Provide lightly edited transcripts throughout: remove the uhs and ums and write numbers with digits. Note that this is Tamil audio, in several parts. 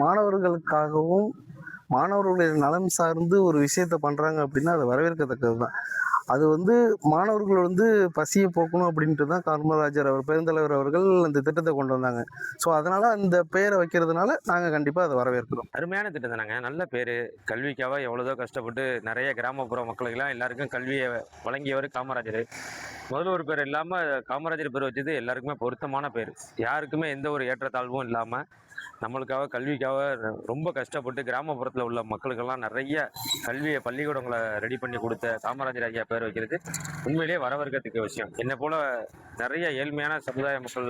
மாணவர்களுக்காகவும், மாணவர்களுடைய நலம் சார்ந்து ஒரு விஷயத்த பண்றாங்க அப்படின்னா, அது வரவேற்கத்தக்கது தான். அது வந்து மாணவர்கள் வந்து பசிய போக்கணும் அப்படின்ட்டு தான் காமராஜர் பெருந்தலைவர் அவர்கள் அந்த திட்டத்த கொண்டு வந்தாங்க. ஸோ, அதனால அந்த பெயர வைக்கிறதுனால நாங்க கண்டிப்பா அத வரவேற்கிறோம். அருமையான திட்டம் தானங்க. நல்ல பேரு. கல்விக்காக எவ்வளதோ கஷ்டப்பட்டு நெறைய கிராமப்புற மக்களுக்கெல்லாம் எல்லாருக்கும் கல்விய வழங்கியவரு காமராஜரு. முதல்வர் பேர் இல்லாம காமராஜர் பேர் வச்சது எல்லாருக்குமே பொருத்தமான பேரு. யாருக்குமே எந்த ஒரு ஏற்றத்தாழ்வும் இல்லாம, நம்மளுக்காக கல்விக்காக ரொம்ப கஷ்டப்பட்டு கிராமப்புறத்துல உள்ள மக்களுக்கெல்லாம் நெறைய பள்ளிக்கூடங்கள ரெடி பண்ணி குடுத்த காமராஜர் ஐயா பேர் வைக்கிறது உண்மையிலேயே வரவேற்கத்தக்க விஷயம். என்ன போல நெறைய ஏழ்மையான சமுதாய மக்கள்,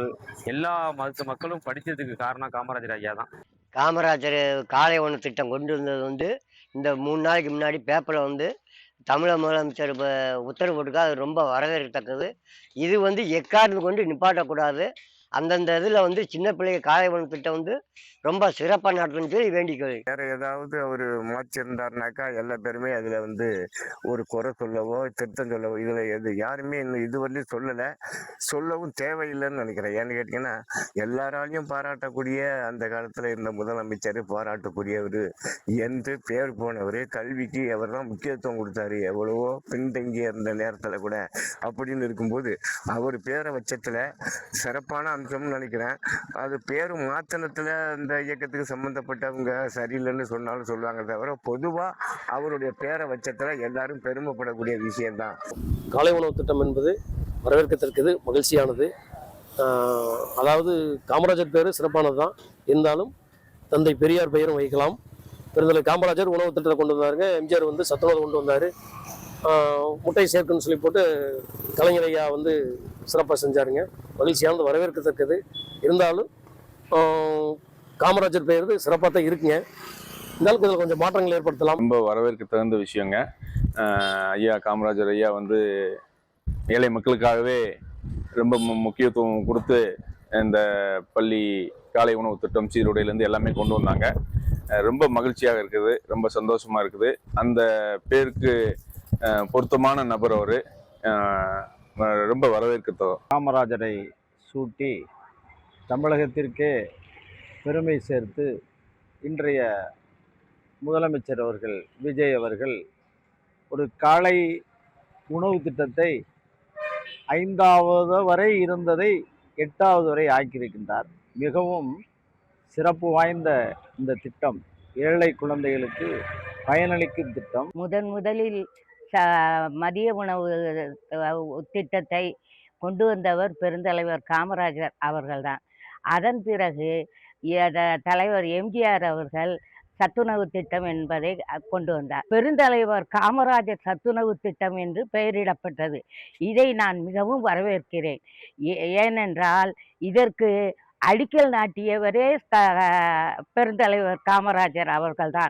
எல்லா மதத்து மக்களும் படிச்சதுக்கு காரணம் காமராஜர் ஐயா தான். காமராஜர் காலை உணவு திட்டம் கொண்டு வந்தது வந்து, இந்த 3 நாளைக்கு முன்னாடி பேப்பர்ல வந்து தமிழக முதலமைச்சர் உத்தரவு போட்டிருக்காரு. அது ரொம்ப வரவேற்கத்தக்கது. இது வந்து எக்காரணம் கொண்டு நிப்பாட்டக்கூடாது. அந்தந்த இதில வந்து சின்ன பிள்ளைங்க காலை உணவு திட்டம் வந்து ரொம்ப சிறப்பா நடத்தணும்னு சொல்லி வேண்டிக்கிறேன். வேற ஏதாவது அவரு மாற்றிருந்தாருனாக்கா எல்லா பேருமே அதுல வந்து ஒரு குறை சொல்லவோ திருத்தம் சொல்லவோ இதுல யாருமே இன்னும் இதுவரையிலும் சொல்லல, சொல்லவும் தேவையில்லைன்னு நினைக்கிறேன். ஏன்னு கேட்டீங்கன்னா எல்லாராலையும் பாராட்டக்கூடிய அந்த காலத்துல இருந்த முதலமைச்சர் பாராட்டக்கூடியவர் என்று பேர் போனவர். கல்விக்கு அவர் தான் முக்கியத்துவம் கொடுத்தாரு, எவ்வளவோ பின்தங்கிய இருந்த நேரத்துல கூட. அப்படின்னு இருக்கும்போது அவர் பேரை வச்சத்துல சிறப்பான அம்சம்னு நினைக்கிறேன். அது பேரு மாத்தினத்துல இந்த இயக்கத்துக்கு சம்பந்தப்பட்டவங்க சரியில்லைன்னு சொன்னாலும் சொல்லுவாங்க தவிர, பொதுவா அவருடைய பேரை வச்சத்துல எல்லாரும் பெருமைப்படக்கூடிய விஷயம்தான். காலை உணவு திட்டம் என்பது வரவேற்கத்தக்கது, மகிழ்ச்சியானது. அதாவது காமராஜர் பேர் சிறப்பானது தான். இருந்தாலும் தந்தை பெரியார் பெயரும் வைக்கலாம். பெருந்தலை காமராஜர் உணவு திட்டத்தை கொண்டு வந்தாருங்க. எம்ஜிஆர் வந்து சத்துணவு கொண்டு வந்தார். முட்டை சேர்க்குன்னு சொல்லி போட்டு கலைஞர் ஐயா வந்து சிறப்பாக செஞ்சாருங்க. மகிழ்ச்சியானது, வரவேற்கத்தக்கது. இருந்தாலும் காமராஜர் பெயர் சிறப்பாக தான் இருக்குங்க. இருந்தாலும் இதில் கொஞ்சம் மாற்றங்கள் ஏற்படுத்தலாம். ரொம்ப வரவேற்க தகுந்த விஷயங்க. ஐயா காமராஜர் ஐயா வந்து ஏழை மக்களுக்காகவே ரொம்ப முக்கியத்துவம் கொடுத்து இந்த பள்ளி காலை உணவு திட்டம் சீருடையிலேருந்து எல்லாமே கொண்டு வந்தாங்க. ரொம்ப மகிழ்ச்சியாக இருக்குது, ரொம்ப சந்தோஷமாக இருக்குது. அந்த பேருக்கு பொருத்தமான நபர் அவர். ரொம்ப வரவேற்கத்தோம். காமராஜரை சூட்டி தமிழகத்திற்கே பெருமை சேர்த்து இன்றைய முதலமைச்சர் அவர்கள் விஜய் அவர்கள் ஒரு காலை உணவு திட்டத்தை 5வது வரை இருந்ததை 8வது வரை ஆக்கியிருக்கின்றார். மிகவும் சிறப்பு வாய்ந்த இந்த திட்டம் ஏழை குழந்தைகளுக்கு பயனளிக்கும் திட்டம். முதலில் மதிய உணவு திட்டத்தை கொண்டு வந்தவர் பெருந்தலைவர் காமராஜர் அவர்கள்தான். அதன் பிறகு தலைவர் எம்ஜிஆர் அவர்கள் சத்துணவு திட்டம் என்பதை கொண்டு வந்தார். பெருந்தலைவர் காமராஜர் சத்துணவு திட்டம் என்று பெயரிடப்பட்டது. இதை நான் மிகவும் வரவேற்கிறேன். ஏனென்றால் இதற்கு அடிக்கல் நாட்டியவரே பெருந்தலைவர் காமராஜர் அவர்கள்தான்.